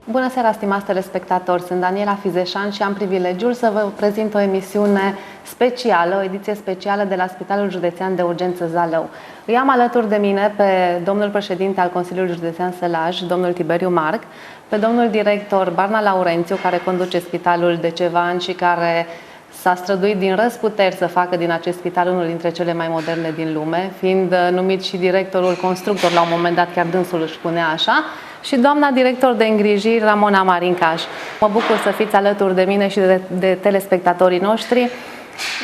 Bună seara, stimați telespectatori! Sunt Daniela Fizeșan și am privilegiul să vă prezint o emisiune specială, o ediție specială de la Spitalul Județean de Urgență Zalău. Îi am alături de mine pe domnul președinte al Consiliului Județean Sălaj, domnul Tiberiu Marc, pe domnul director Barna Laurențiu, care conduce spitalul de ceva ani și care s-a străduit din răzputeri să facă din acest spital unul dintre cele mai moderne din lume, fiind numit și directorul constructor, la un moment dat chiar dânsul își spunea așa, și doamna director de îngrijiri, Ramona Marincaș. Mă bucur să fiți alături de mine și de telespectatorii noștri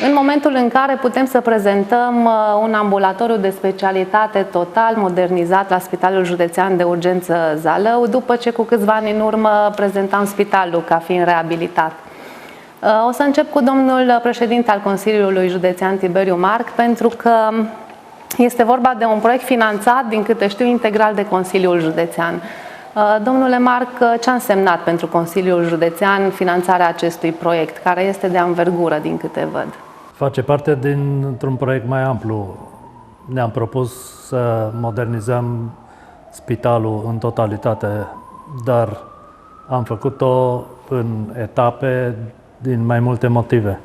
în momentul în care putem să prezentăm un ambulatoriu de specialitate total modernizat la Spitalul Județean de Urgență Zalău, după ce cu câțiva ani în urmă prezentam spitalul ca fiind reabilitat. O să încep cu domnul președinte al Consiliului Județean Tiberiu Marc, pentru că este vorba de un proiect finanțat, din câte știu, integral de Consiliul Județean. Domnule Marc, ce a însemnat pentru Consiliul Județean finanțarea acestui proiect, care este de anvergură, din câte văd? Face parte dintr-un proiect mai amplu. Ne-am propus să modernizăm spitalul în totalitate, dar am făcut-o în etape din mai multe motive.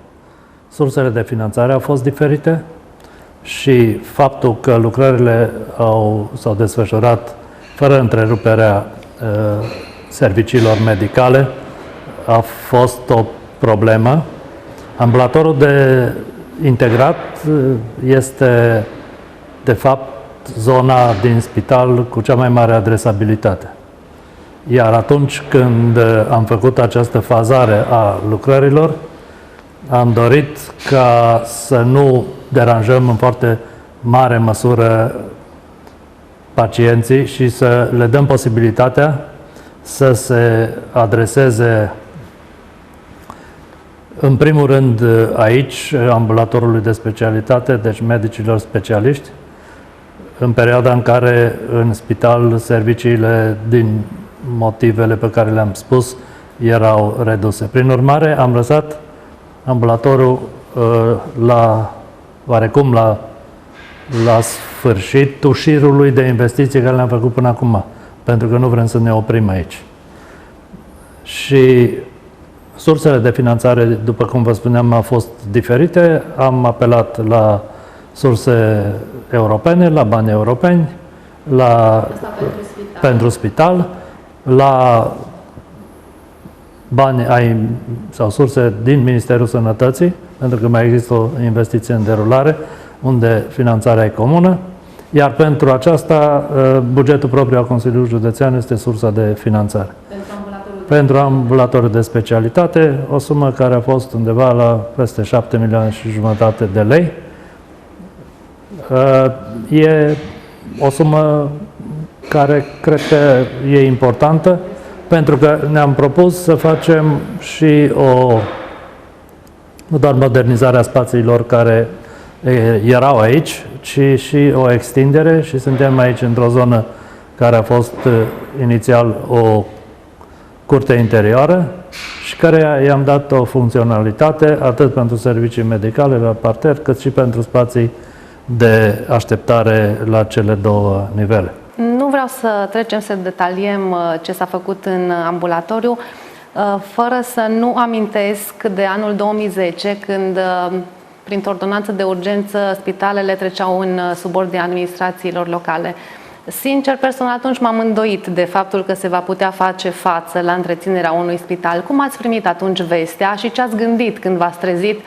Sursele de finanțare au fost diferite și faptul că lucrările s-au desfășurat fără întreruperea serviciilor medicale a fost o problemă. Ambulatorul integrat este, de fapt, zona din spital cu cea mai mare adresabilitate. Iar atunci când am făcut această fazare a lucrărilor, am dorit ca să nu deranjăm în foarte mare măsură pacienții și să le dăm posibilitatea să se adreseze în primul rând aici, ambulatorului de specialitate, deci medicilor specialiști, în perioada în care în spital serviciile, din motivele pe care le-am spus, erau reduse. Prin urmare, am lăsat ambulatorul oarecum la sfârșitul șirului de investiții care le-am făcut până acum, pentru că nu vrem să ne oprim aici. Și sursele de finanțare, după cum vă spuneam, au fost diferite. Am apelat la surse europene, la bani europeni, pentru spital, la bani sau surse din Ministerul Sănătății, pentru că mai există o investiție în derulare, unde finanțarea e comună, iar pentru aceasta bugetul propriu al Consiliului Județean este sursa de finanțare. Pentru ambulatorul de specialitate, o sumă care a fost undeva la peste 7,5 milioane de lei. E o sumă care cred că e importantă, pentru că ne-am propus să facem și nu doar modernizarea spațiilor care erau aici, ci și o extindere, și suntem aici într-o zonă care a fost inițial o curte interioară și care i-am dat o funcționalitate atât pentru servicii medicale la parter, cât și pentru spații de așteptare la cele două nivele. Nu vreau să trecem să detaliem ce s-a făcut în ambulatoriu, fără să nu amintesc de anul 2010, când printr-o ordonanță de urgență spitalele treceau în subordinea administrațiilor locale. Sincer, personal, atunci m-am îndoit de faptul că se va putea face față la întreținerea unui spital. Cum ați primit atunci vestea și ce ați gândit când v-ați trezit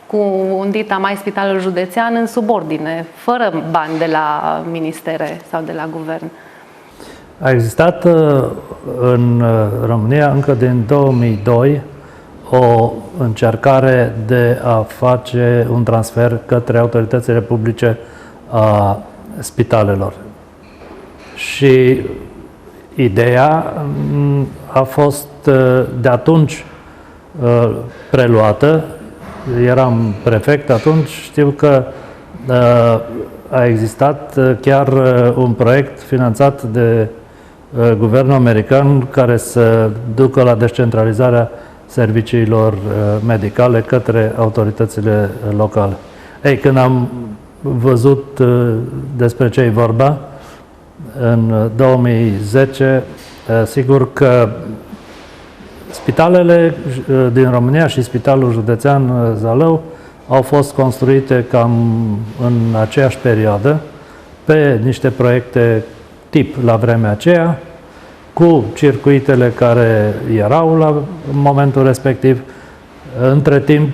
cu un dita mai Spitalul Județean în subordine, fără bani de la ministere sau de la guvern? A existat în România încă din 2002 o încercare de a face un transfer către autoritățile publice a spitalelor. Și ideea a fost de atunci preluată. Eram prefect atunci, știu că a existat chiar un proiect finanțat de guvernul american care să ducă la descentralizarea serviciilor medicale către autoritățile locale. Ei, când am văzut despre ce e vorba, în 2010, sigur că Spitalele din România și Spitalul Județean Zalău au fost construite cam în aceeași perioadă, pe niște proiecte tip la vremea aceea, cu circuitele care erau la momentul respectiv. Între timp,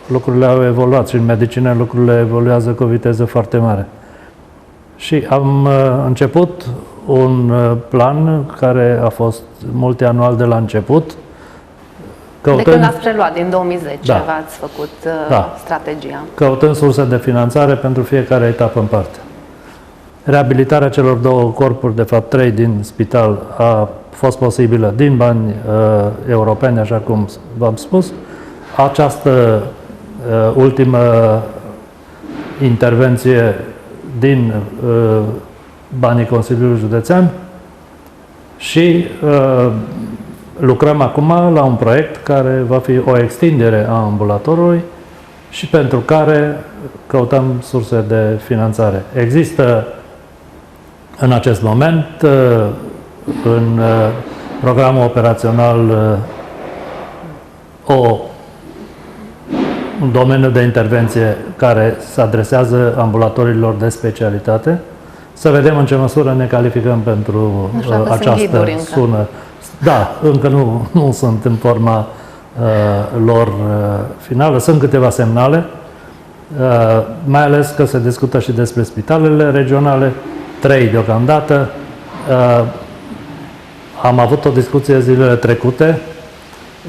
lucrurile au evoluat și în medicină lucrurile evoluează cu o viteză foarte mare. Și am început un plan care a fost multianual de la început. De când ați preluat, din 2010, Da. v-ați făcut strategia. Căutând surse de finanțare pentru fiecare etapă în parte. Reabilitarea celor două corpuri, de fapt 3 din spital, a fost posibilă din bani europeni, așa cum v-am spus. Această ultimă intervenție din banii Consiliului Județean și lucrăm acum la un proiect care va fi o extindere a ambulatorului și pentru care căutăm surse de finanțare. Există în acest moment în programul operațional un domeniu de intervenție care se adresează ambulatorilor de specialitate. Să vedem în ce măsură ne calificăm pentru această sună. Da, încă nu sunt în forma lor finală. Sunt câteva semnale, mai ales că se discută și despre spitalele regionale, 3 deocamdată. Am avut o discuție zilele trecute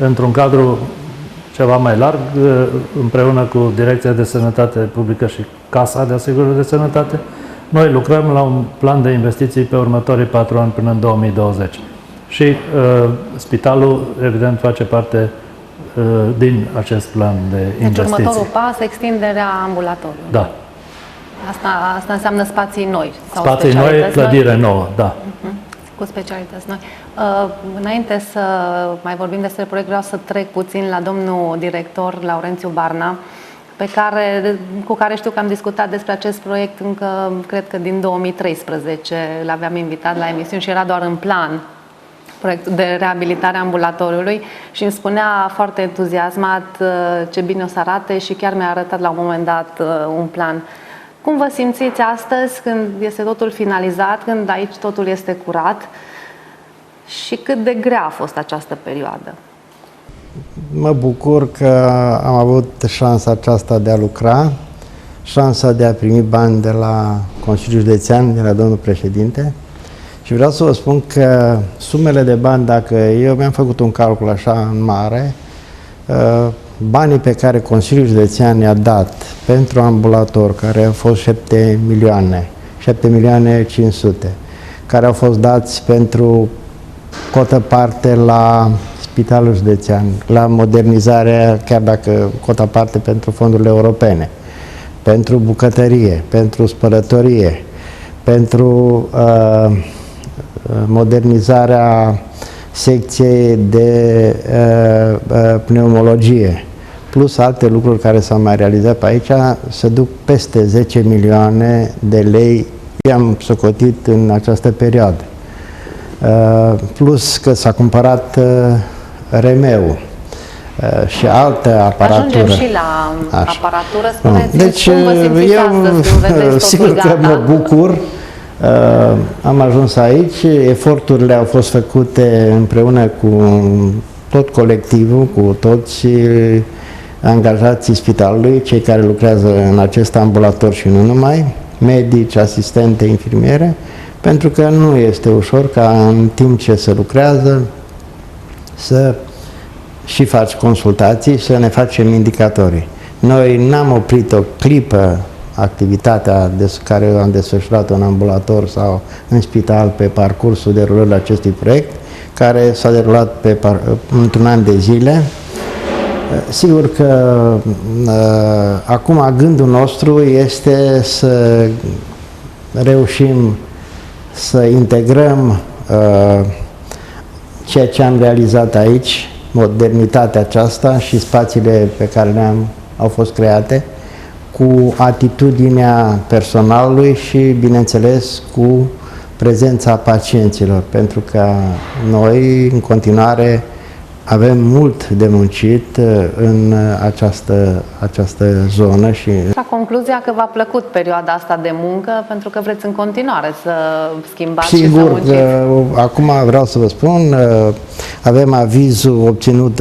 într-un cadru ceva mai larg, împreună cu Direcția de Sănătate Publică și Casa de Asigurări de Sănătate. Noi lucrăm la un plan de investiții pe următorii 4 ani până în 2020. Și spitalul, evident, face parte din acest plan de investiții. Deci următorul pas, extinderea ambulatorului. Da. Asta înseamnă spații noi. Sau spații noi, clădire nouă, da. Cu specialități noi. Înainte să mai vorbim despre proiect, vreau să trec puțin la domnul director Laurențiu Barna, cu care știu că am discutat despre acest proiect încă, cred că din 2013 l-aveam invitat la emisiuni și era doar în plan proiectul de reabilitare a ambulatoriului și îmi spunea foarte entuziasmat ce bine o să arate și chiar mi-a arătat la un moment dat un plan. Cum vă simțiți astăzi când este totul finalizat, când aici totul este curat și cât de grea a fost această perioadă? Mă bucur că am avut șansa aceasta de a lucra, șansa de a primi bani de la Consiliul Județean, de la domnul președinte. Și vreau să vă spun că sumele de bani, dacă eu mi-am făcut un calcul așa în mare, banii pe care Consiliul Județean i-a dat pentru ambulator, care au fost 7 milioane 500, care au fost dați pentru cotă parte la Spitalul Județean, la modernizarea, chiar dacă cota parte pentru fondurile europene, pentru bucătărie, pentru spălătorie, pentru modernizarea secției de pneumologie, plus alte lucruri care s-au mai realizat pe aici, se duc peste 10 milioane de lei, i-am socotit în această perioadă. Plus că s-a cumpărat RME-ul și altă aparatură. Ajungem și la aparatură. Spuneți, deci, cum vă simțiți astăzi când vedeți sigur totul că gata? mă bucur. Am ajuns aici, eforturile au fost făcute împreună cu tot colectivul, cu toți angajații spitalului, cei care lucrează în acest ambulator și nu numai, medici, asistente, infirmiere, pentru că nu este ușor ca în timp ce se lucrează să și faci consultații, să ne facem indicatorii. Noi n-am oprit o clipă activitatea care am desfășurat în ambulator sau în spital pe parcursul derulării acestui proiect, care s-a derulat într-un an de zile. Sigur că acum gândul nostru este să reușim să integrăm ceea ce am realizat aici, modernitatea aceasta și spațiile pe care au fost create, cu atitudinea personalului și, bineînțeles, cu prezența pacienților, pentru că noi, în continuare, avem mult de muncit în această zonă și... La concluzia că v-a plăcut perioada asta de muncă, pentru că vreți în continuare să schimbați și să munciți. Sigur, acum vreau să vă spun, avem avizul obținut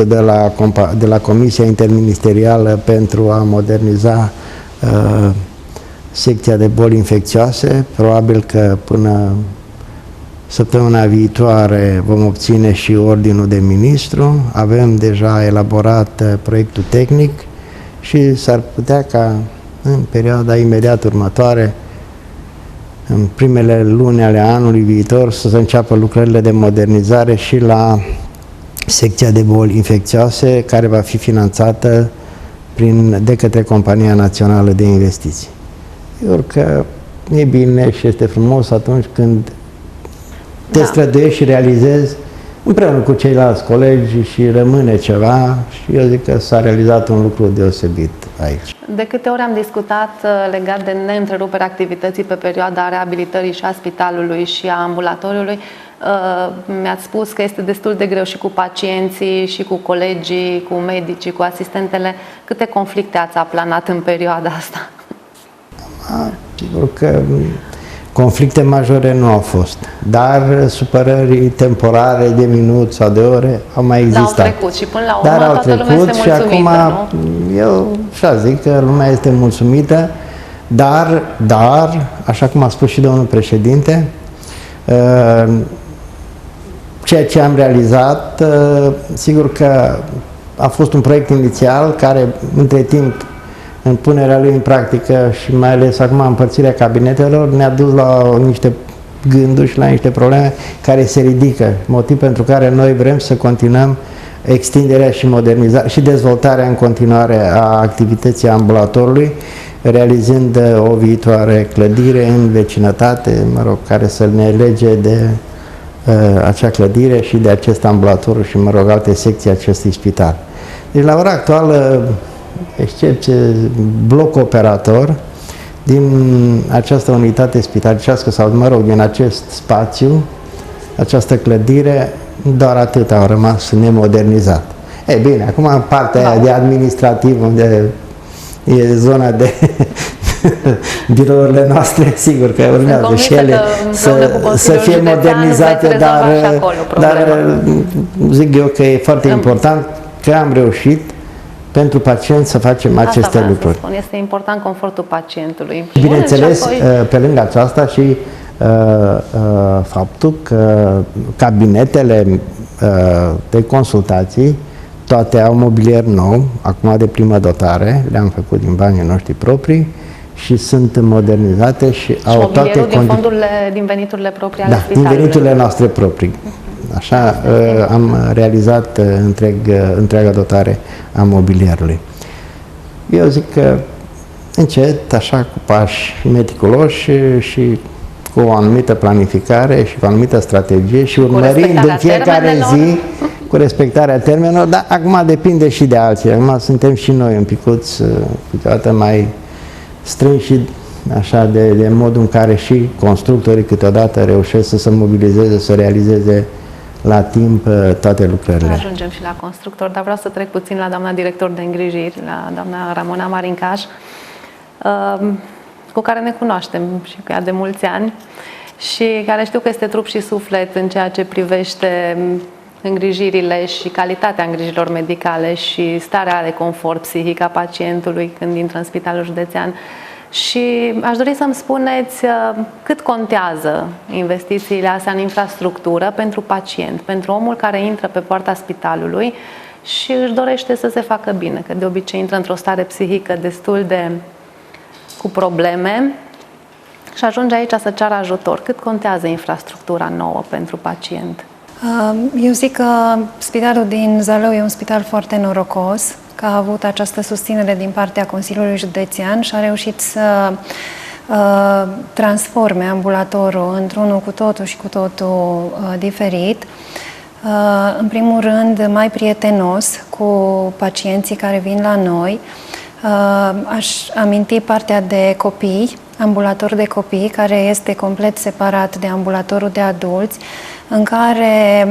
de la Comisia Interministerială pentru a moderniza secția de boli infecțioase. Probabil că până săptămâna viitoare vom obține și ordinul de ministru. Avem deja elaborat proiectul tehnic și s-ar putea ca în perioada imediat următoare, în primele luni ale anului viitor, să se înceapă lucrările de modernizare și la secția de boli infecțioase, care va fi finanțată de către Compania Națională de Investiții. Sigur că e bine și este frumos atunci când te străduiești și realizezi împreună cu ceilalți colegi și rămâne ceva, și eu zic că s-a realizat un lucru deosebit aici. De câte ori am discutat legat de neîntreruperea activității pe perioada reabilitării și a spitalului și a ambulatoriului, mi-ați spus că este destul de greu și cu pacienții, și cu colegii, cu medicii, cu asistentele. Câte conflicte ați aplanat în perioada asta? Sigur că conflicte majore nu au fost, dar supărări temporare de minut sau de ore au mai existat. Dar au trecut și până la urmă toată lumea este mulțumită, și acum, nu? Eu așa zic că lumea este mulțumită, dar, așa cum a spus și domnul președinte, ceea ce am realizat, sigur că a fost un proiect inițial care, între timp, în punerea lui în practică și mai ales acum împărțirea cabinetelor, ne-a dus la niște gânduri și la niște probleme care se ridică, motiv pentru care noi vrem să continuăm extinderea și modernizarea și dezvoltarea în continuare a activității ambulatorului, realizând o viitoare clădire în vecinătate, care să ne lege de acea clădire și de acest ambulator și, alte secții acestui spital. Deci, la ora actuală, excepție bloc operator din această unitate spitalicească sau, din acest spațiu, această clădire, doar atât au rămas nemodernizat. Ei bine, acum partea aia de administrativ, unde e zona de birourile noastre, sigur că urmează și ele să fie modernizate, dar zic eu că e foarte important că am reușit pentru pacient să facem aceste lucruri. Este important confortul pacientului. Bineînțeles, pe lângă aceasta și faptul că cabinetele de consultații toate au mobilier nou, acum de primă dotare, le-am făcut din banii noștri proprii și sunt modernizate și au toate condiții. Din veniturile proprii ale spitalului. Din veniturile noastre proprii. Așa am realizat întreaga dotare a mobilierului. Eu zic că încet, așa cu pași meticuloși și cu o anumită planificare și cu o anumită strategie și urmărind în fiecare zi cu respectarea termenelor, dar acum depinde și de alții. Acum suntem și noi un picuț câteodată mai strânși și așa de modul în care și constructorii câteodată reușesc să se mobilizeze, să realizeze la timp toate lucrările. Ajungem și la constructor, dar vreau să trec puțin la doamna director de îngrijiri, la doamna Ramona Marincaș, cu care ne cunoaștem și cu ea de mulți ani și care știu că este trup și suflet în ceea ce privește îngrijirile și calitatea îngrijirilor medicale și starea de confort psihic a pacientului când intră în spitalul județean. Și aș dori să-mi spuneți cât contează investițiile astea în infrastructură pentru pacient, pentru omul care intră pe poarta spitalului și își dorește să se facă bine, că de obicei intră într-o stare psihică destul de cu probleme și ajunge aici să ceară ajutor. Cât contează infrastructura nouă pentru pacient? Eu zic că spitalul din Zalău e un spital foarte norocos, că a avut această susținere din partea Consiliului Județean și a reușit să transforme ambulatorul într-unul cu totul și cu totul diferit. În primul rând, mai prietenos cu pacienții care vin la noi, Aș aminti partea de copii, ambulator de copii, care este complet separat de ambulatorul de adulți, în care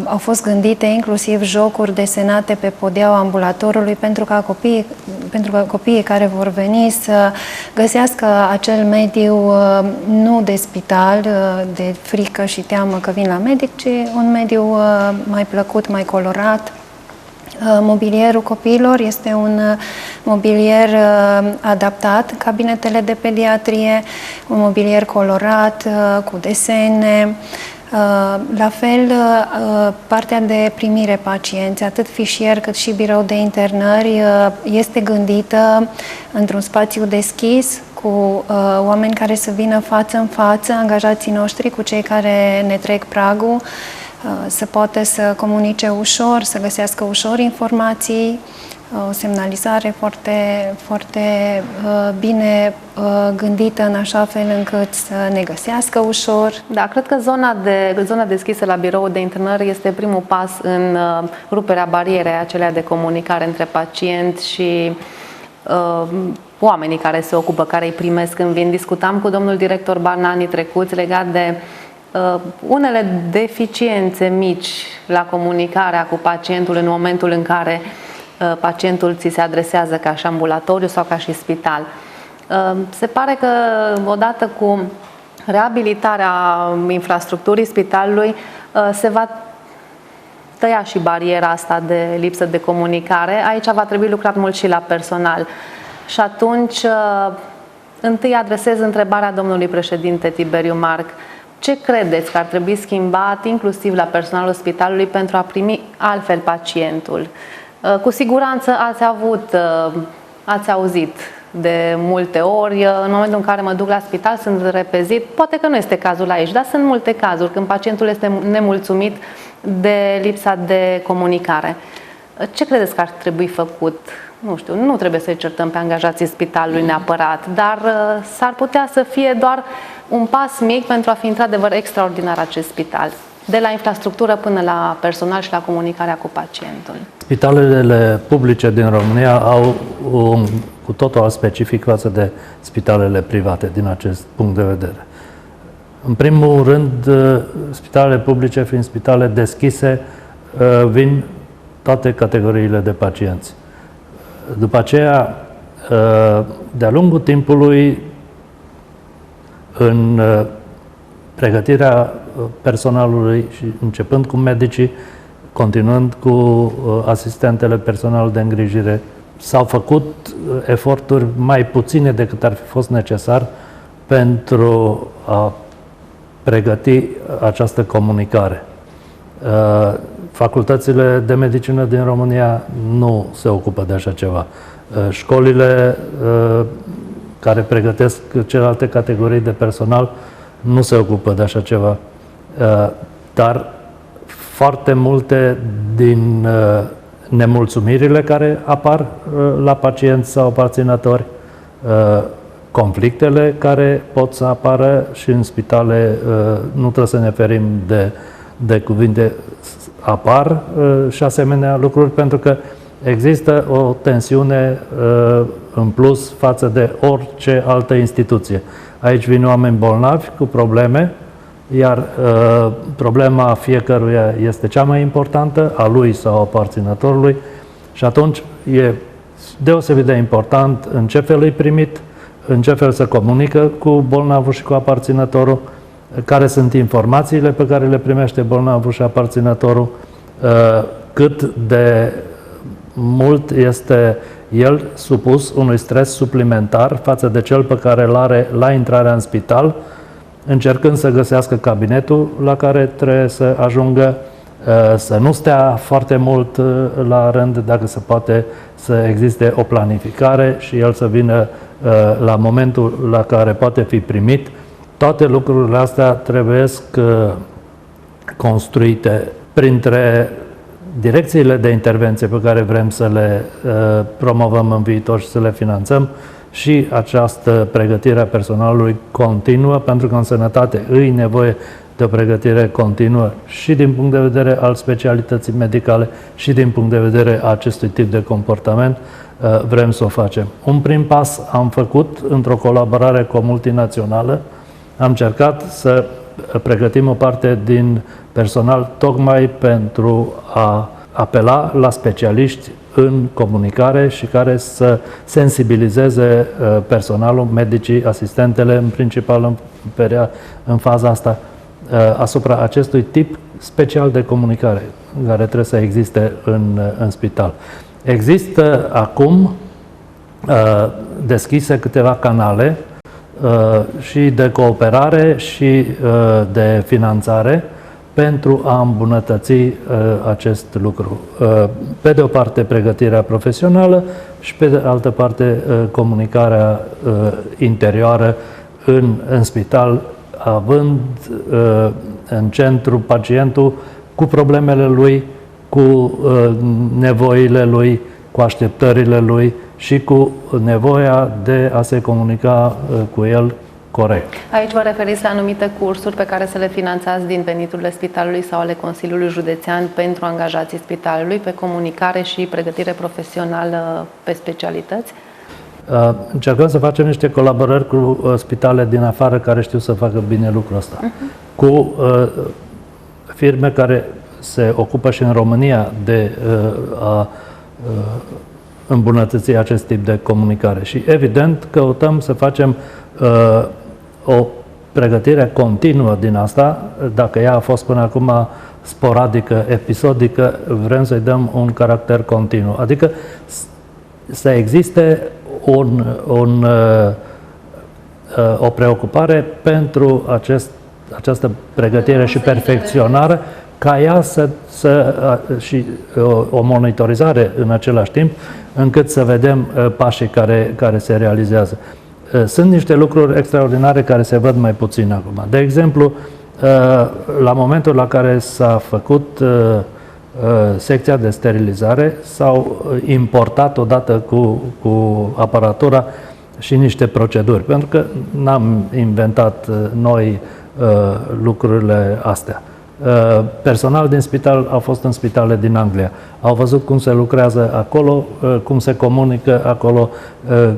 au fost gândite inclusiv jocuri desenate pe podeaua ambulatorului pentru ca copiii care vor veni să găsească acel mediu nu de spital, de frică și teamă că vin la medic, ci un mediu mai plăcut, mai colorat. Mobilierul copiilor este un mobilier adaptat, cabinetele de pediatrie, un mobilier colorat, cu desene. La fel, partea de primire pacienți, atât fișier cât și birou de internări, este gândită într-un spațiu deschis, cu oameni care să vină față în față, angajații noștri, cu cei care ne trec pragul, să poată să comunice ușor, să găsească ușor informații, o semnalizare foarte, foarte bine gândită în așa fel încât să ne găsească ușor. Da, cred că zona deschisă la birou de internări este primul pas în ruperea barierei acelea de comunicare între pacient și oamenii care se ocupă, care îi primesc când vin. Discutam cu domnul director Barna anii trecuți legat de unele deficiențe mici la comunicarea cu pacientul în momentul în care pacientul ți se adresează ca și ambulatoriu sau ca și spital. Se pare că odată cu reabilitarea infrastructurii spitalului se va tăia și bariera asta de lipsă de comunicare. Aici va trebui lucrat mult și la personal. Și atunci, întâi adresez întrebarea domnului președinte Tiberiu Marc. Ce credeți că ar trebui schimbat, inclusiv la personalul spitalului, pentru a primi altfel pacientul? Cu siguranță ați auzit de multe ori, în momentul în care mă duc la spital, sunt repezit, poate că nu este cazul aici, dar sunt multe cazuri când pacientul este nemulțumit de lipsa de comunicare. Ce credeți că ar trebui făcut? Nu știu, nu trebuie să-i certăm pe angajații spitalului neapărat, dar s-ar putea să fie doar un pas mic pentru a fi într-adevăr extraordinar acest spital, de la infrastructură până la personal și la comunicarea cu pacientul. Spitalele publice din România au un cu totul alt specific față de spitalele private din acest punct de vedere. În primul rând, spitalele publice, fiind spitale deschise, vin toate categoriile de pacienți. După aceea, de-a lungul timpului, în pregătirea personalului și începând cu medicii, continuând cu asistentele personalului de îngrijire, s-au făcut eforturi mai puține decât ar fi fost necesar pentru a pregăti această comunicare. Facultățile de medicină din România nu se ocupă de așa ceva. Școlile care pregătesc celelalte categorii de personal nu se ocupă de așa ceva. Dar foarte multe din nemulțumirile care apar la pacienți sau aparținători, conflictele care pot să apară și în spitale, nu trebuie să ne ferim de cuvinte, apar și asemenea lucruri, pentru că există o tensiune în plus față de orice altă instituție. Aici vin oameni bolnavi cu probleme, iar problema fiecăruia este cea mai importantă, a lui sau a aparținătorului, și atunci e deosebit de important în ce fel e primit, în ce fel se comunică cu bolnavul și cu aparținătorul, care sunt informațiile pe care le primește bolnavul și aparținătorul, cât de mult este el supus unui stres suplimentar față de cel pe care îl are la intrarea în spital, încercând să găsească cabinetul la care trebuie să ajungă, să nu stea foarte mult la rând, dacă se poate să existe o planificare și el să vină la momentul la care poate fi primit. Toate lucrurile astea trebuie construite printre direcțiile de intervenție pe care vrem să le promovăm în viitor și să le finanțăm, și această pregătire a personalului continuă, pentru că în sănătate îi nevoie de o pregătire continuă și din punct de vedere al specialității medicale și din punct de vedere a acestui tip de comportament, vrem să o facem. Un prim pas am făcut într-o colaborare cu o multinațională. Am încercat să pregătim o parte din personal tocmai pentru a apela la specialiști în comunicare și care să sensibilizeze personalul, medicii, asistentele, în principal în faza asta, asupra acestui tip special de comunicare care trebuie să existe în spital. Există acum deschise câteva canale și de cooperare și de finanțare pentru a îmbunătăți acest lucru. Pe de o parte pregătirea profesională și pe de altă parte comunicarea interioară în spital, având în centru pacientul cu problemele lui, cu nevoile lui, cu așteptările lui și cu nevoia de a se comunica cu el corect. Aici vă referiți la anumite cursuri pe care să le finanțați din veniturile spitalului sau ale Consiliului Județean pentru angajații spitalului pe comunicare și pregătire profesională pe specialități? Încercăm să facem niște colaborări cu spitale din afară care știu să facă bine lucrul ăsta. Cu firme care se ocupă și în România de a îmbunătăți acest tip de comunicare. Și evident căutăm să facem o pregătire continuă din asta. Dacă ea a fost până acum sporadică, episodică, vrem să-i dăm un caracter continuu. Adică să existe o preocupare pentru această pregătire și perfecționare, ca ea și o monitorizare în același timp, încât să vedem pașii care se realizează. Sunt niște lucruri extraordinare care se văd mai puțin acum. De exemplu, la momentul la care s-a făcut secția de sterilizare, s-au importat odată cu aparatura și niște proceduri, pentru că n-am inventat noi lucrurile astea. Personal din spital au fost în spitale din Anglia. Au văzut cum se lucrează acolo, cum se comunică acolo,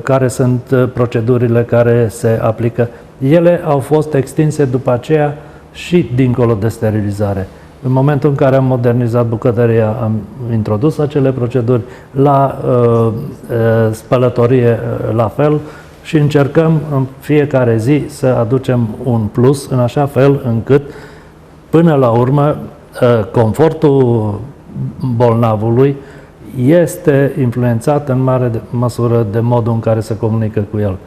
care sunt procedurile care se aplică. Ele au fost extinse după aceea și dincolo de sterilizare. În momentul în care am modernizat bucătăria, am introdus acele proceduri, la spălătorie la fel, și încercăm în fiecare zi să aducem un plus în așa fel încât până la urmă confortul bolnavului este influențat în mare măsură de modul în care se comunică cu el.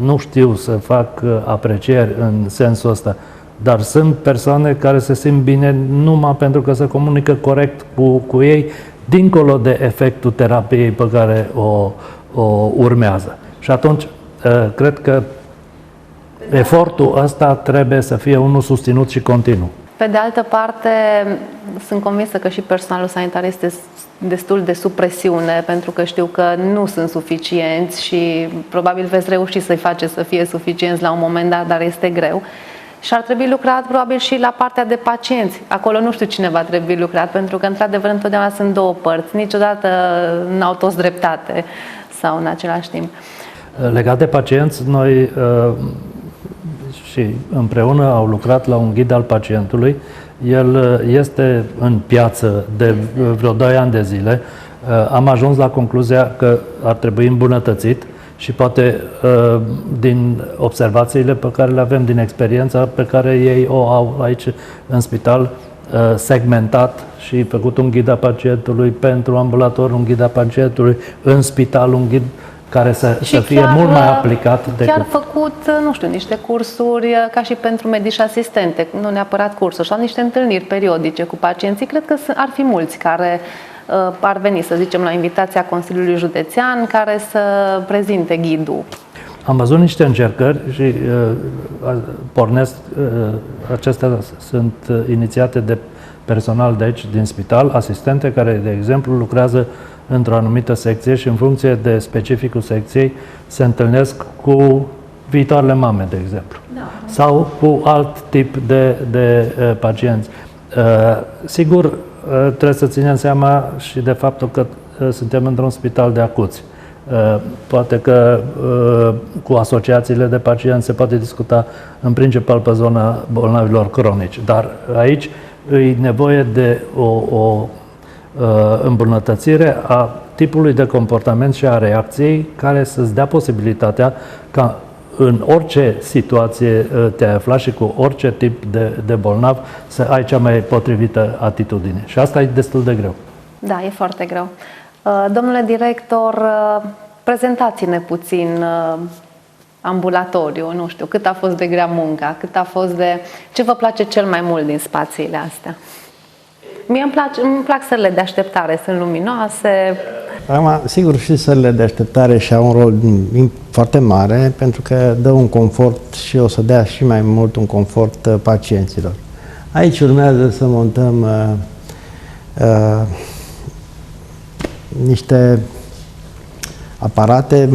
Nu știu să fac aprecieri în sensul ăsta, dar sunt persoane care se simt bine numai pentru că se comunică corect cu ei, dincolo de efectul terapiei pe care o urmează. Și atunci, cred că efortul ăsta trebuie să fie unul susținut și continuu. Pe de altă parte, sunt convinsă că și personalul sanitar este destul de sub presiune, pentru că știu că nu sunt suficienți și probabil veți reuși să-i faceți să fie suficienți la un moment dat, dar este greu. Și ar trebui lucrat probabil și la partea de pacienți. Acolo nu știu cine va trebui lucrat, pentru că într-adevăr întotdeauna sunt două părți. Niciodată n-au toți dreptate sau în același timp. Legat de pacienți, noi și împreună au lucrat la un ghid al pacientului. El este în piață de vreo 2 ani de zile. Am ajuns la concluzia că ar trebui îmbunătățit și poate din observațiile pe care le avem, din experiența pe care ei o au aici în spital, segmentat și făcut un ghid al pacientului pentru ambulator, un ghid al pacientului în spital, un ghid care să fie mult mai aplicat decât... Chiar făcut, nu știu, niște cursuri ca și pentru medici asistente, nu neapărat cursuri, sau niște întâlniri periodice cu pacienții. Cred că ar fi mulți care ar veni, să zicem, la invitația Consiliului Județean, care să prezinte ghidul. Am văzut niște încercări și pornesc, acestea sunt inițiate de personal de aici, din spital, asistente care, de exemplu, lucrează într-o anumită secție și în funcție de specificul secției se întâlnesc cu viitoarele mame, de exemplu, sau cu alt tip de pacienți. Sigur, trebuie să ținem seama și de faptul că suntem într-un spital de acuți. Poate că cu asociațiile de pacienți se poate discuta în principal pe zona bolnavilor cronici, dar aici e nevoie de o îmbunătățire a tipului de comportament și a reacției care să-ți dea posibilitatea ca în orice situație te-ai afla și cu orice tip de bolnav să ai cea mai potrivită atitudine. Și asta e destul de greu. Da, e foarte greu. Domnule director, prezentați-ne puțin ambulatoriu, nu știu, cât a fost de grea munca, cât a fost de... Ce vă place cel mai mult din spațiile astea? Mie îmi plac sălile de așteptare, sunt luminoase. Acum, sigur, și sălile de așteptare și au un rol foarte mare, pentru că dă un confort și o să dea și mai mult un confort pacienților. Aici urmează să montăm niște aparate,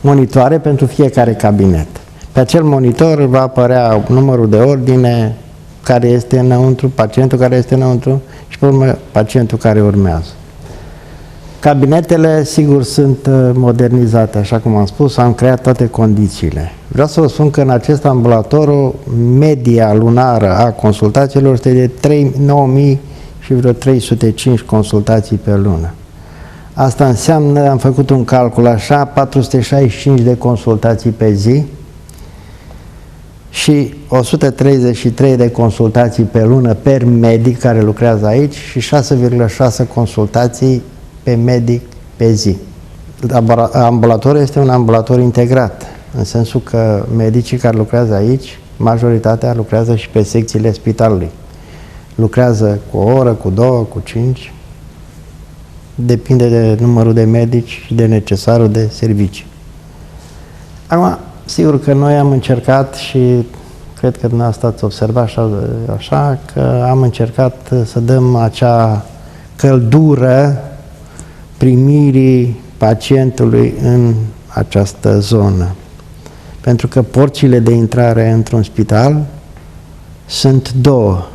monitoare pentru fiecare cabinet. Pe acel monitor va apărea numărul de ordine care este înăuntru, pacientul care este înăuntru și pe urmă pacientul care urmează. Cabinetele, sigur, sunt modernizate, așa cum am spus, am creat toate condițiile. Vreau să vă spun că în acest ambulator media lunară a consultațiilor este de 9.000 și vreo 305 consultații pe lună. Asta înseamnă, am făcut un calcul așa, 465 de consultații pe zi și 133 de consultații pe lună per medic care lucrează aici și 6,6 consultații pe medic pe zi. Ambulatorul este un ambulator integrat, în sensul că medicii care lucrează aici, majoritatea lucrează și pe secțiile spitalului. Lucrează cu o oră, cu 2, cu 5, depinde de numărul de medici și de necesarul de servicii. Acum, sigur că noi am încercat și cred că dumneavoastră ați observat așa că am încercat să dăm acea căldură primirii pacientului în această zonă. Pentru că porțile de intrare într-un spital sunt două.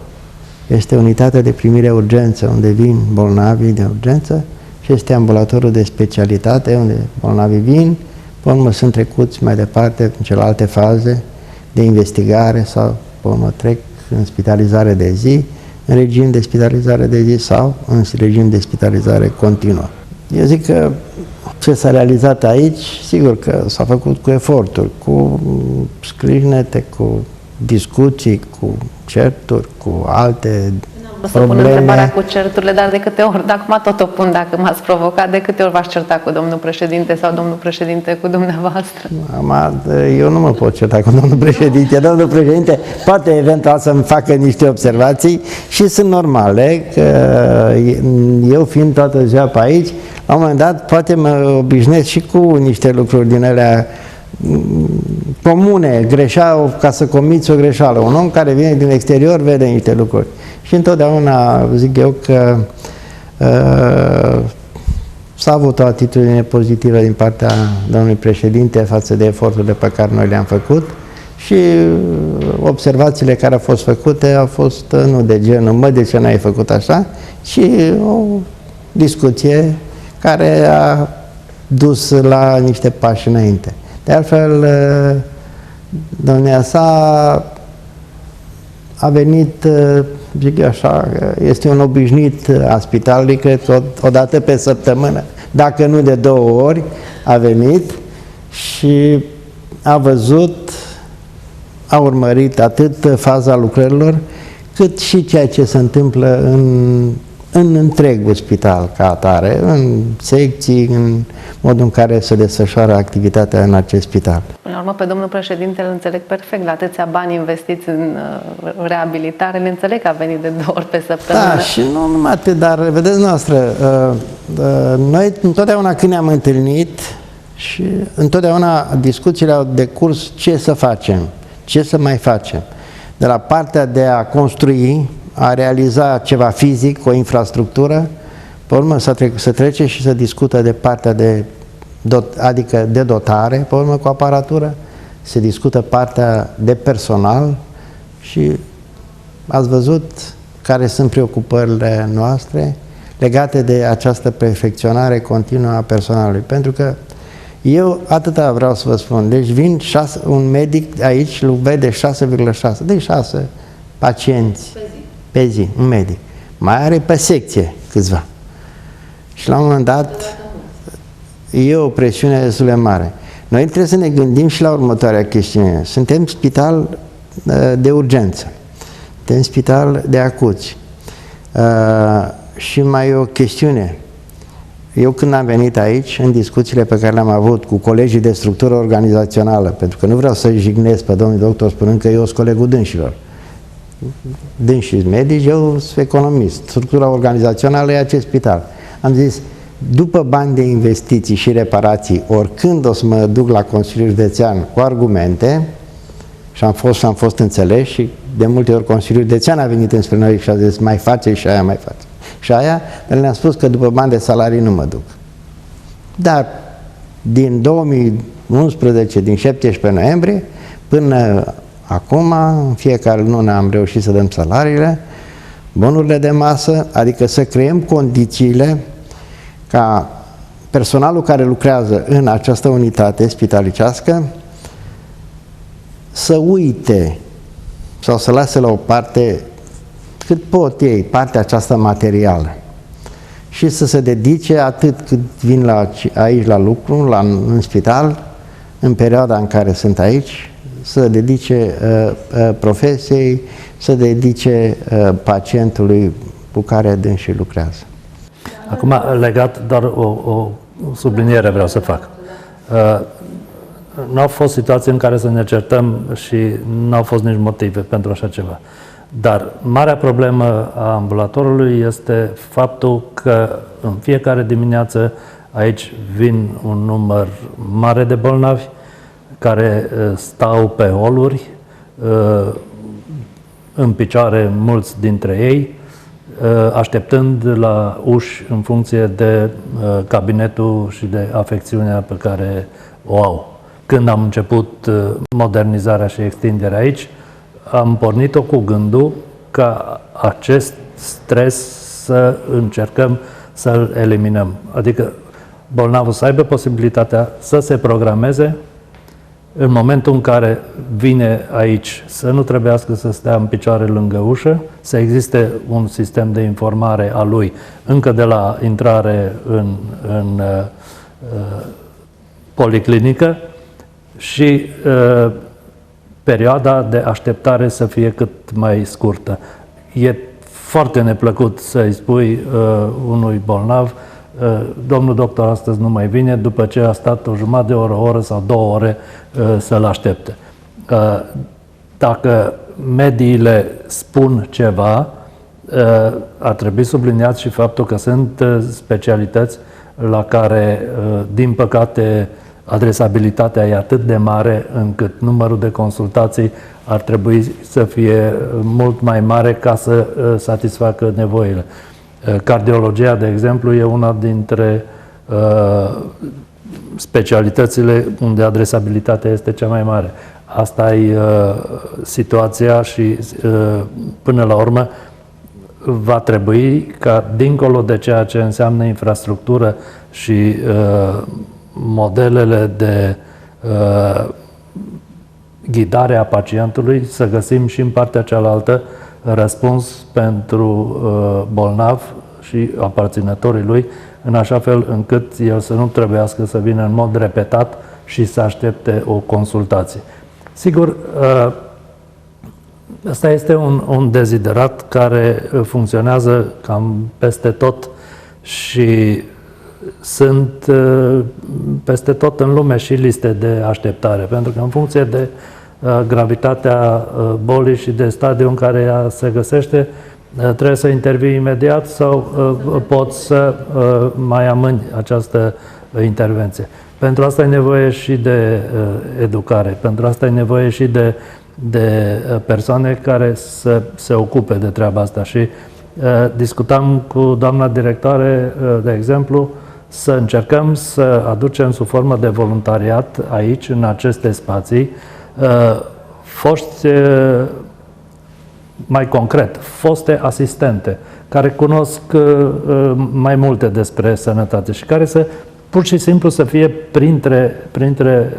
Este unitatea de primire urgență, unde vin bolnavii de urgență, și este ambulatorul de specialitate, unde bolnavii vin, pe urmă sunt trecuți mai departe în celelalte faze de investigare sau, pe urmă, trec în spitalizare de zi, în regim de spitalizare de zi sau în regim de spitalizare continuă. Eu zic că ce s-a realizat aici, sigur că s-a făcut cu eforturi, cu scrâșnete, cu discuții, cu certuri, cu alte să pun întrebarea cu certurile, dar de câte ori, acum tot o pun dacă m-ați provocat, de câte ori v-ați certat cu domnul președinte sau domnul președinte cu dumneavoastră? Eu nu mă pot certa cu domnul președinte. Domnul președinte poate eventual să-mi facă niște observații și sunt normale, că eu fiind toată ziua pe aici, la un moment dat poate mă obișnuiesc și cu niște lucruri din alea comune, greșeală, ca să comiți o greșeală. Un om care vine din exterior vede niște lucruri. Și întotdeauna zic eu că s-a avut o atitudine pozitivă din partea domnului președinte față de eforturile pe care noi le-am făcut și observațiile care au fost făcute au fost nu de genul, mă, de ce n-ai făcut așa, ci o discuție care a dus la niște pași înainte. De altfel, domnia sa a venit, zic eu așa, este un obișnuit a spitalului, cred că o dată pe săptămână, dacă nu de 2 ori, a venit și a văzut, a urmărit atât faza lucrărilor, cât și ceea ce se întâmplă în întregul spital ca atare, în secții, în modul în care se desfășoară activitatea în acest spital. Până la urmă, pe domnul președinte îl înțeleg perfect. La atâția bani investiți în reabilitare, le înțeleg că a venit de 2 ori pe săptămână. Da, și nu numai atât, dar vedeți noastră, noi întotdeauna când ne-am întâlnit și întotdeauna discuțiile au decurs ce să facem, ce să mai facem. De la partea de a construi, a realiza ceva fizic, o infrastructură, pe urmă să trece și să discută de partea de adică de dotare, pe urmă cu aparatură, se discută partea de personal și ați văzut care sunt preocupările noastre legate de această perfecționare continuă a personalului. Pentru că eu atâta vreau să vă spun. Deci un medic aici vede 6,6, deci 6 pacienți pe zi, un medic. Mai are pe secție câțiva. Și la un moment dat e o presiune destul de mare. Noi trebuie să ne gândim și la următoarea chestiune. Suntem spital de urgență, suntem spital de acuți. Și mai e o chestiune. Eu când am venit aici, în discuțiile pe care le-am avut cu colegii de structură organizațională, pentru că nu vreau să jignesc pe domnul doctor spunând că eu sunt colegul dânșilor. Dânșii medici, eu sunt economist. Structura organizațională e acest spital. Am zis, după bani de investiții și reparații, oricând o să mă duc la Consiliul Județean cu argumente, și am fost înțeles și de multe ori Consiliul Județean a venit înspre noi și a zis, mai face și aia, mai face. Și aia, dar le-am spus că după bani de salarii nu mă duc. Dar din 2011, din 17 noiembrie, până acum, în fiecare lună am reușit să dăm salariile, bonurile de masă, adică să creăm condițiile ca personalul care lucrează în această unitate spitalicească să uite sau să lase la o parte cât pot ei, partea aceasta materială și să se dedice atât cât vin aici la lucru, în spital, în perioada în care sunt aici, să dedice profesiei, să dedice pacientului cu care dânsii lucrează. Acum, legat, doar o subliniere vreau să fac. Nu au fost situații în care să ne certăm și nu au fost nici motive pentru așa ceva. Dar marea problemă a ambulatorului este faptul că în fiecare dimineață aici vin un număr mare de bolnavi care stau pe holuri, în picioare mulți dintre ei, așteptând la uși în funcție de cabinetul și de afecțiunea pe care o au. Când am început modernizarea și extinderea aici, am pornit-o cu gândul ca acest stres să încercăm să-l eliminăm. Adică bolnavul să aibă posibilitatea să se programeze în momentul în care vine aici, să nu trebuiască să stea în picioare lângă ușă, să existe un sistem de informare a lui încă de la intrare în policlinică și perioada de așteptare să fie cât mai scurtă. E foarte neplăcut să-i spui unui bolnav, domnul doctor astăzi nu mai vine, după ce a stat o jumătate de oră, o oră sau 2 ore să-l aștepte. Dacă mediile spun ceva, ar trebui subliniat și faptul că sunt specialități la care, din păcate, adresabilitatea e atât de mare încât numărul de consultații ar trebui să fie mult mai mare ca să satisfacă nevoile. Cardiologia, de exemplu, e una dintre specialitățile unde adresabilitatea este cea mai mare. Asta e situația și până la urmă va trebui ca, dincolo de ceea ce înseamnă infrastructură și modelele de ghidare a pacientului, să găsim și în partea cealaltă răspuns pentru bolnav și aparținătorii lui, în așa fel încât el să nu trebuiască să vină în mod repetat și să aștepte o consultație. Sigur, ăsta este un deziderat care funcționează cam peste tot și sunt peste tot în lume și liste de așteptare, pentru că în funcție de gravitatea bolii și de stadiul în care ea se găsește, trebuie să intervii imediat sau poți să mai amâni această intervenție. Pentru asta e nevoie și de educare, pentru asta e nevoie și de persoane care să se ocupe de treaba asta. Și discutam cu doamna directoare, de exemplu, să încercăm să aducem sub formă de voluntariat aici, în aceste spații, foști, mai concret, foste asistente care cunosc mai multe despre sănătate și care să pur și simplu să fie printre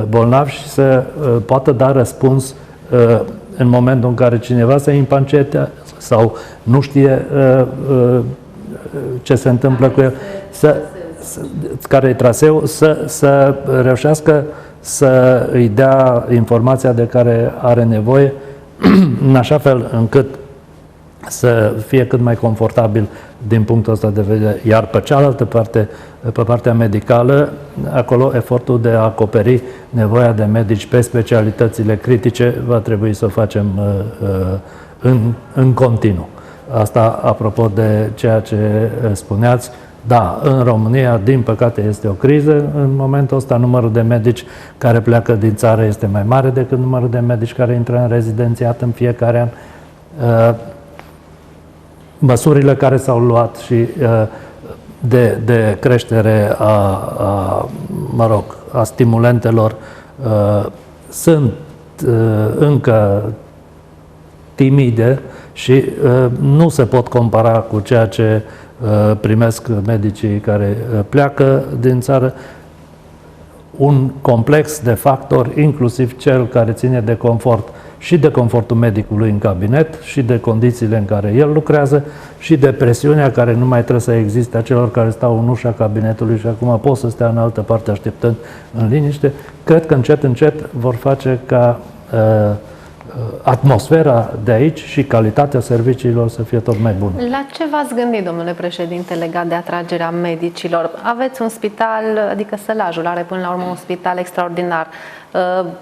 bolnavi și să poată da răspuns în momentul în care cineva se impancete sau nu știe ce se întâmplă cu el, care e traseu, să reușească să îi dea informația de care are nevoie, în așa fel încât să fie cât mai confortabil din punctul ăsta de vedere. Iar pe cealaltă parte, pe partea medicală, acolo efortul de a acoperi nevoia de medici pe specialitățile critice va trebui să o facem în continuu. Asta apropo de ceea ce spuneați. Da, în România, din păcate, este o criză. În momentul ăsta, numărul de medici care pleacă din țară este mai mare decât numărul de medici care intră în rezidențiat în fiecare an. Măsurile care s-au luat și de creștere a stimulentelor sunt încă timide și nu se pot compara cu ceea ce primesc medicii care pleacă din țară. Un complex de factori, inclusiv cel care ține de confort și de confortul medicului în cabinet și de condițiile în care el lucrează și de presiunea care nu mai trebuie să existe a celor care stau în ușa cabinetului și acum pot să stea în altă parte așteptând în liniște, cred că încet, încet vor face ca atmosfera de aici și calitatea serviciilor să fie tot mai bună. La ce v-ați gândit, domnule președinte, legat de atragerea medicilor? Aveți un spital, adică Sălajul are până la urmă un spital extraordinar.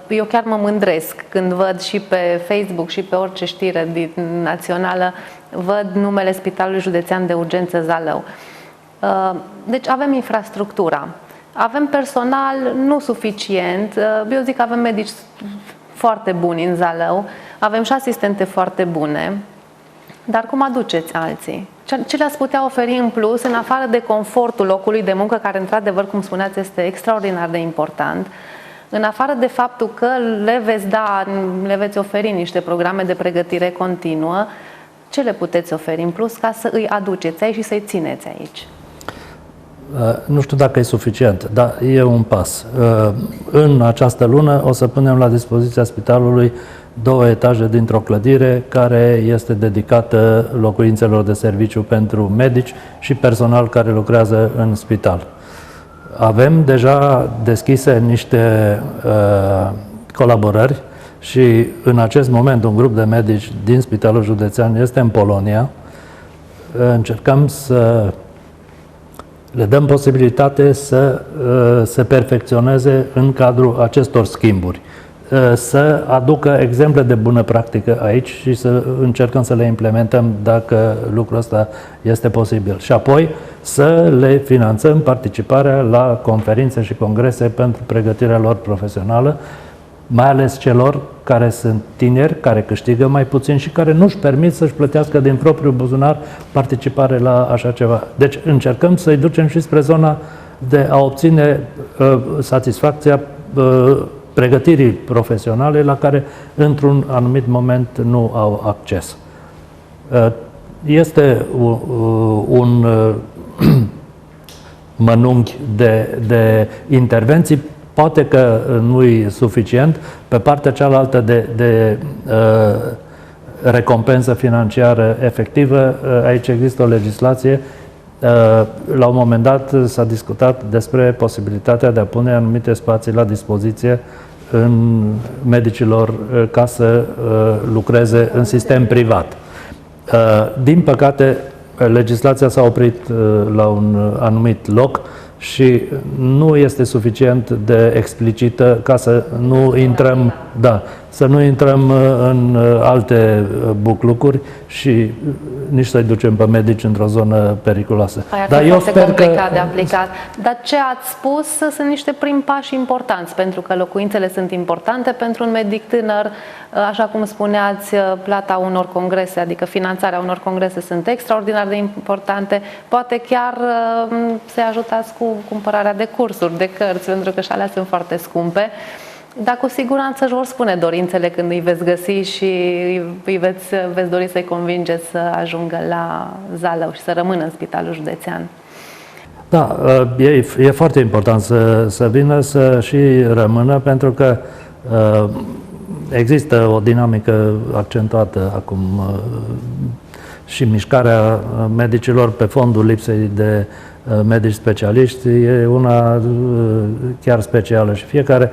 Eu chiar mă mândresc când văd și pe Facebook și pe orice știre națională, văd numele Spitalului Județean de Urgență Zalău. Deci avem infrastructura, avem personal nu suficient, eu zic că avem medici foarte buni în Zalău, avem și asistente foarte bune, dar cum aduceți alții? Ce le-ați putea oferi în plus, în afară de confortul locului de muncă, care într-adevăr, cum spuneați, este extraordinar de important, în afară de faptul că le veți oferi niște programe de pregătire continuă, ce le puteți oferi în plus ca să îi aduceți aici și să-i țineți aici? Nu știu dacă e suficient, dar e un pas. În această lună o să punem la dispoziția spitalului 2 etaje dintr-o clădire care este dedicată locuințelor de serviciu pentru medici și personal care lucrează în spital. Avem deja deschise niște colaborări și în acest moment un grup de medici din Spitalul Județean este în Polonia. Încercăm să le dăm posibilitate să se perfecționeze în cadrul acestor schimburi, să aducă exemple de bună practică aici și să încercăm să le implementăm dacă lucrul ăsta este posibil. Și apoi să le finanțăm participarea la conferințe și congrese pentru pregătirea lor profesională, mai ales celor care sunt tineri, care câștigă mai puțin și care nu-și permit să-și plătească din propriul buzunar participare la așa ceva. Deci încercăm să-i ducem și spre zona de a obține satisfacția pregătirii profesionale la care într-un anumit moment nu au acces. Este un mănunchi de intervenții. Poate că nu e suficient. Pe partea cealaltă de recompensă financiară efectivă, aici există o legislație. La un moment dat s-a discutat despre posibilitatea de a pune anumite spații la dispoziție în medicilor ca să lucreze în sistem privat. Din păcate, legislația s-a oprit la un anumit loc și nu este suficient de explicită ca să nu intrăm, să nu intrăm în alte buclucuri și nici să-i ducem pe medici într-o zonă periculoasă. Dar eu sper complicat de aplicat. Dar ce ați spus sunt niște prim pași importanți, pentru că locuințele sunt importante pentru un medic tânăr. Așa cum spuneați, plata unor congrese, adică finanțarea unor congrese sunt extraordinar de importante. Poate chiar să-i ajutați cu cumpărarea de cursuri, de cărți, pentru că și alea sunt foarte scumpe. Dar cu siguranță își vor spune dorințele când îi veți găsi și îi veți dori să-i convingeți să ajungă la Zalău și să rămână în Spitalul Județean. Da, e foarte important să vină, să și rămână, pentru că există o dinamică accentuată acum și mișcarea medicilor pe fondul lipsei de medici specialiști e una chiar specială și fiecare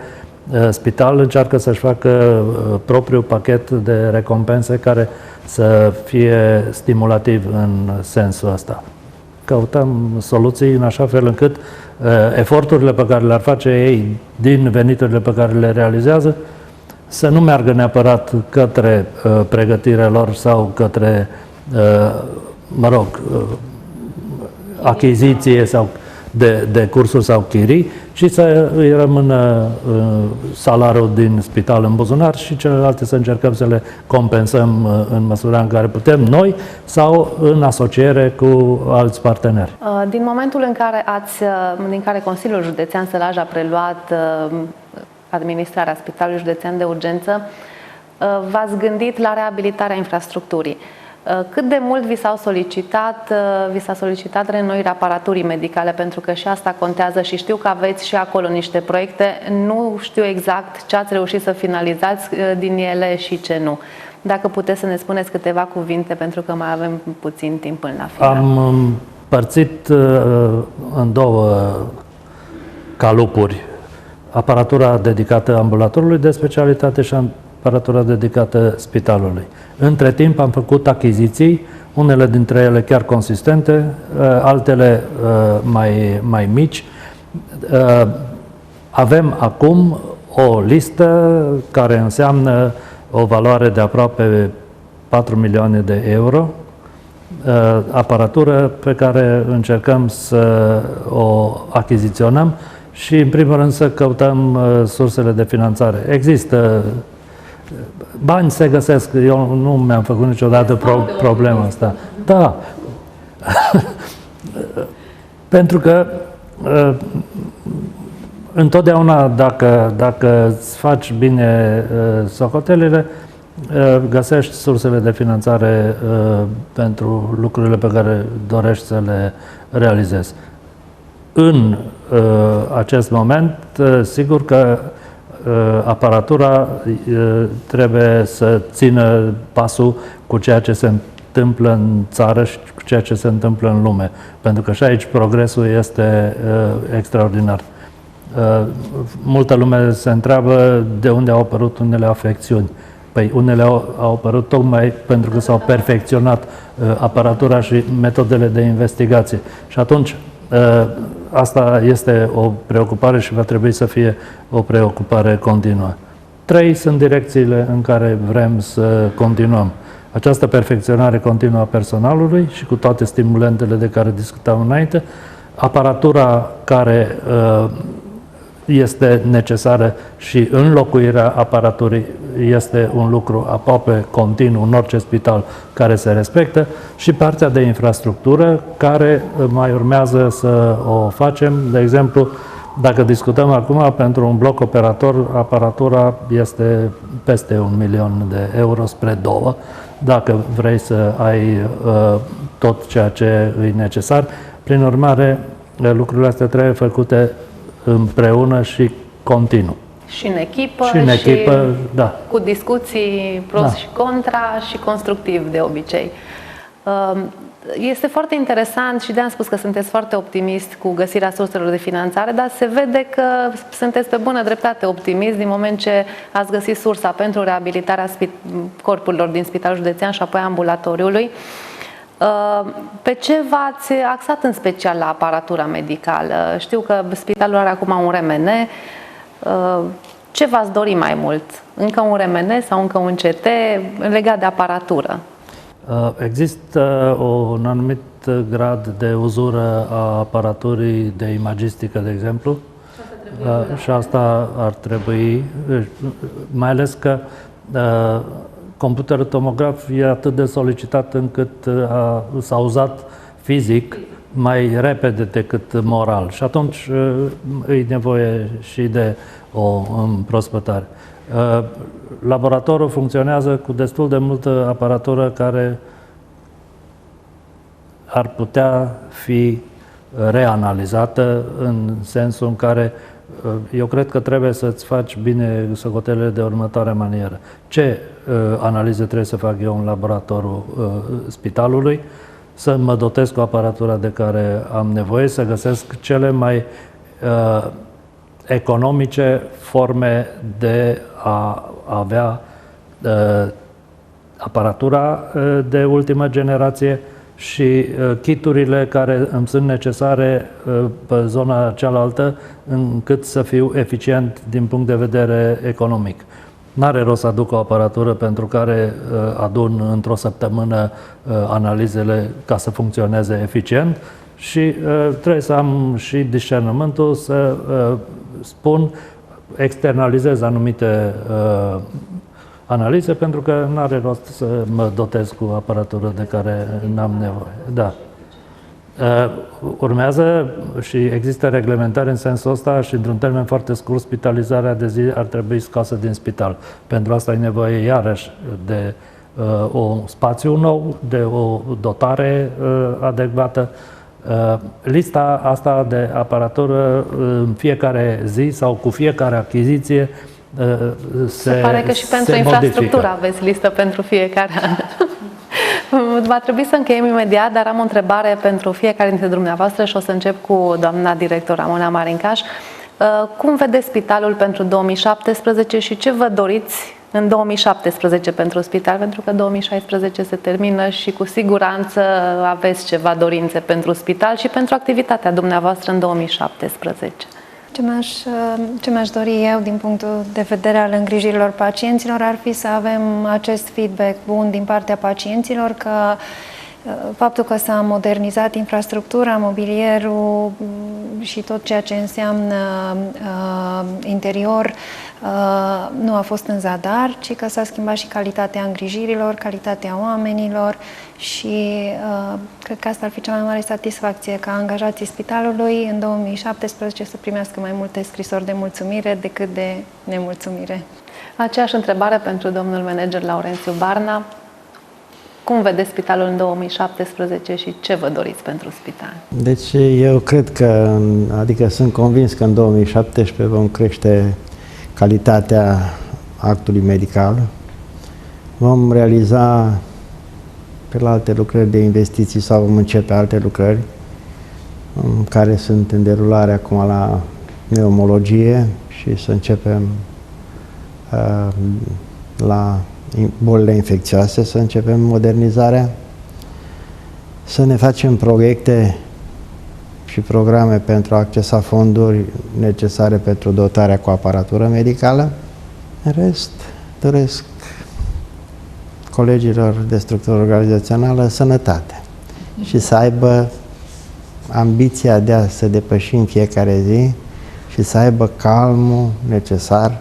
spital încearcă să-și facă propriul pachet de recompense care să fie stimulativ în sensul ăsta. Căutăm soluții în așa fel încât eforturile pe care le-ar face ei din veniturile pe care le realizează să nu meargă neapărat către pregătirea lor sau către, achiziție sau de cursuri sau chirii, ci să îi rămână salariul din spital în buzunar și celelalte să încercăm să le compensăm în măsura în care putem noi sau în asociere cu alți parteneri. Din momentul în care Consiliul Județean Sălaj a preluat administrarea Spitalului Județean de Urgență, v-ați gândit la reabilitarea infrastructurii. Cât de mult vi s-a solicitat reînnoirea aparaturii medicale, pentru că și asta contează și știu că aveți și acolo niște proiecte, nu știu exact ce ați reușit să finalizați din ele și ce nu. Dacă puteți să ne spuneți câteva cuvinte, pentru că mai avem puțin timp până la final. Am împărțit în două calupuri aparatura dedicată ambulatorului de specialitate și aparatura dedicată spitalului. Între timp am făcut achiziții, unele dintre ele chiar consistente, altele mai mici. Avem acum o listă care înseamnă o valoare de aproape 4 milioane de euro, aparatură pe care încercăm să o achiziționăm și, în primul rând, să căutăm sursele de finanțare. Există bani, se găsesc. Eu nu mi-am făcut niciodată problema asta. Da. Pentru că întotdeauna dacă îți faci bine socotelile, găsești sursele de finanțare pentru lucrurile pe care dorești să le realizezi. În acest moment, sigur că aparatura trebuie să țină pasul cu ceea ce se întâmplă în țară și cu ceea ce se întâmplă în lume, pentru că și aici progresul este extraordinar. Multă lume se întreabă de unde au apărut unele afecțiuni. Păi unele au apărut tocmai pentru că s-au perfecționat aparatura și metodele de investigație. Și atunci asta este o preocupare și va trebui să fie o preocupare continuă. 3 sunt direcțiile în care vrem să continuăm. Această perfecționare continuă a personalului și cu toate stimulentele de care discutam înainte, aparatura care este necesară și înlocuirea aparaturii este un lucru aproape continuu în orice spital care se respectă și partea de infrastructură care mai urmează să o facem. De exemplu, dacă discutăm acum pentru un bloc operator, aparatura este peste 1 milion de euro spre 2, dacă vrei să ai tot ceea ce e necesar. Prin urmare, lucrurile astea trebuie făcute împreună și continuu. Și în echipă, și în echipă, da. Cu discuții pros și contra și constructiv de obicei. Este foarte interesant și de-am spus că sunteți foarte optimist cu găsirea surselor de finanțare, dar se vede că sunteți pe bună dreptate optimist din moment ce ați găsit sursa pentru reabilitarea corpurilor din Spitalul Județean și apoi ambulatoriului. Pe ce v-ați axat în special la aparatura medicală? Știu că spitalul are acum un RMN. Ce v-ați dori mai mult? Încă un RMN sau încă un CT legat de aparatură? Există un anumit grad de uzură a aparaturii de imagistică, de exemplu, și asta ar trebui, mai ales că computerul tomograf e atât de solicitat încât s-a uzat fizic mai repede decât moral și atunci e nevoie și de o împrospătare. Laboratorul funcționează cu destul de multă aparatură care ar putea fi reanalizată în sensul în care eu cred că trebuie să-ți faci bine socotelele de următoarea manieră. Ce analize trebuie să fac eu în laboratorul spitalului? Să mă dotez cu aparatura de care am nevoie, să găsesc cele mai economice forme de a avea aparatura de ultimă generație și kiturile care îmi sunt necesare pe zona cealaltă încât să fiu eficient din punct de vedere economic. N-are rost să aduc o aparatură pentru care adun într-o săptămână analizele ca să funcționeze eficient și trebuie să am și discernământul să spun, externalizez anumite analize pentru că nu are rost să mă dotez cu aparatură de care n-am nevoie. Da. Urmează și există reglementare în sensul ăsta și într-un termen foarte scurt spitalizarea de zi ar trebui scoasă din spital. Pentru asta e nevoie iarăși de un spațiu nou, de o dotare adecvată. Lista asta de aparatură în fiecare zi sau cu fiecare achiziție se pare că și pentru infrastructură aveți listă pentru fiecare an. Va trebui să încheiem imediat, dar am o întrebare pentru fiecare dintre dumneavoastră și o să încep cu doamna director Ramona Marincaș. Cum vedeți spitalul pentru 2017 și ce vă doriți în 2017 pentru spital? Pentru că 2016 se termină și cu siguranță aveți ceva dorințe pentru spital și pentru activitatea dumneavoastră în 2017. Ce mi-aș dori eu din punctul de vedere al îngrijirilor pacienților ar fi să avem acest feedback bun din partea pacienților că faptul că s-a modernizat infrastructura, mobilierul și tot ceea ce înseamnă interior nu a fost în zadar, ci că s-a schimbat și calitatea îngrijirilor, calitatea oamenilor și cred că asta ar fi cea mai mare satisfacție, ca angajații spitalului în 2017 să primească mai multe scrisori de mulțumire decât de nemulțumire. Aceeași întrebare pentru domnul manager Laurențiu Barna. Cum vedeți spitalul în 2017 și ce vă doriți pentru spital? Deci eu cred că, adică sunt convins că în 2017 vom crește calitatea actului medical, vom realiza pe la alte lucrări de investiții sau vom începe alte lucrări care sunt în derulare acum la neumologie și să începem la bolile infecțioase, să începem modernizarea, să ne facem proiecte și programe pentru a accesa fonduri necesare pentru dotarea cu aparatură medicală. În rest, doresc colegilor de structură organizațională sănătate și să aibă ambiția de a se depăși în fiecare zi și să aibă calmul necesar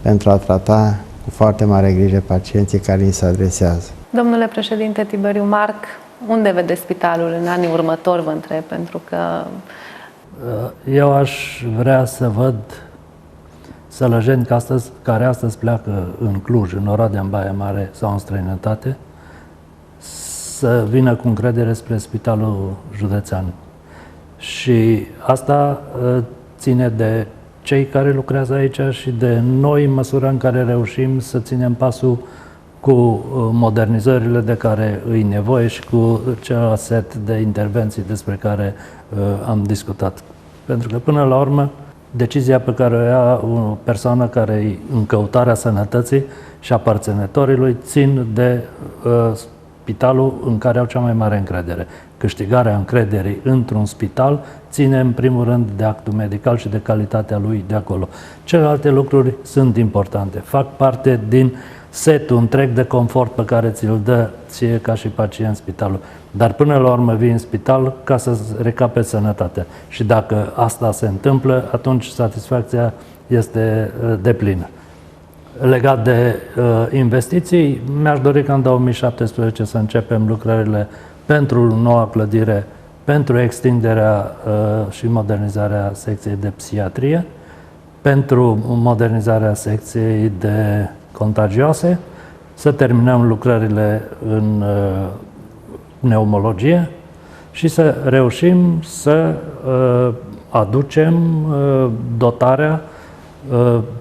pentru a trata cu foarte mare grijă pacienții care îi se adresează. Domnule președinte Tiberiu Marc, unde vedeți spitalul în anii următori, vă întreb, pentru că... Eu aș vrea să văd sălăjeni care astăzi pleacă în Cluj, în Oradea, în Baia Mare sau în străinătate, să vină cu încredere spre spitalul județean. Și asta ține de cei care lucrează aici și de noi, în măsura în care reușim să ținem pasul cu modernizările de care îi nevoie și cu celălalt set de intervenții despre care am discutat. Pentru că, până la urmă, decizia pe care o ia o persoană care e în căutarea sănătății și aparținătorii lui țin de spitalul în care au cea mai mare încredere. Câștigarea încrederii într-un spital ține în primul rând de actul medical și de calitatea lui de acolo. Celelalte lucruri sunt importante, fac parte din setul întreg de confort pe care ți-l dă ție ca și pacient spitalul. Dar până la urmă vii în spital ca să-ți recapeți sănătatea. Și dacă asta se întâmplă, atunci satisfacția este deplină. Legat de investiții, mi-aș dori ca în 2017 să începem lucrările pentru noua clădire, pentru extinderea și modernizarea secției de psihiatrie, pentru modernizarea secției de contagioase, să terminăm lucrările în pneumologie și să reușim să aducem dotarea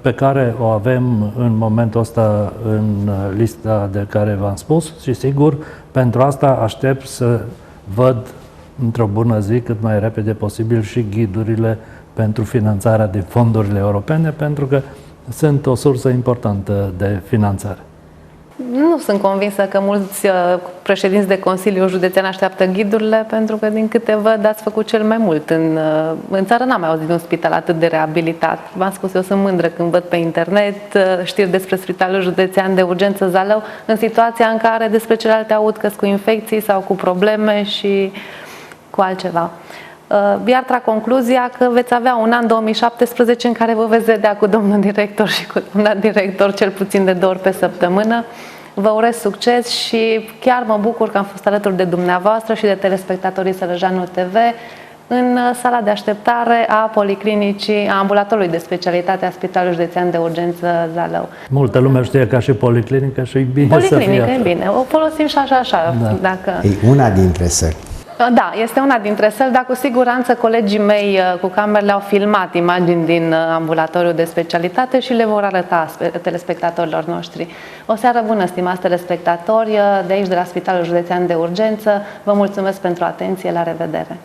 pe care o avem în momentul ăsta în lista de care v-am spus și sigur, pentru asta aștept să văd într-o bună zi, cât mai repede posibil, și ghidurile pentru finanțarea din fondurile europene, pentru că sunt o sursă importantă de finanțare. Nu sunt convinsă că mulți președinți de Consiliu Județean așteaptă ghidurile, pentru că, din câte văd, ați făcut cel mai mult. În țară n-am mai auzit de un spital atât de reabilitat. V-am spus, eu sunt mândră când văd pe internet știri despre Spitalul Județean de Urgență Zalău, în situația în care despre celelalte aud că cu infecții sau cu probleme și cu altceva. Iar trag concluzia că veți avea un an 2017 în care vă veți vedea cu domnul director și cu doamna director cel puțin de 2 ori pe săptămână. Vă urez succes și chiar mă bucur că am fost alături de dumneavoastră și de telespectatorii Sălăjanu TV în sala de așteptare a policlinicii, a ambulatorului de specialitate a Spitalului Județean de Urgență Zalău. Multă lume știe ca și policlinică și e bine să fie așa. E bine, o folosim și așa. Da. Dacă... E una dintre săli. Da, este una dintre săli, dar cu siguranță colegii mei cu camerele au filmat imagini din ambulatoriul de specialitate și le vor arăta telespectatorilor noștri. O seară bună, stimați telespectatori, de aici, de la Spitalul Județean de Urgență. Vă mulțumesc pentru atenție, la revedere!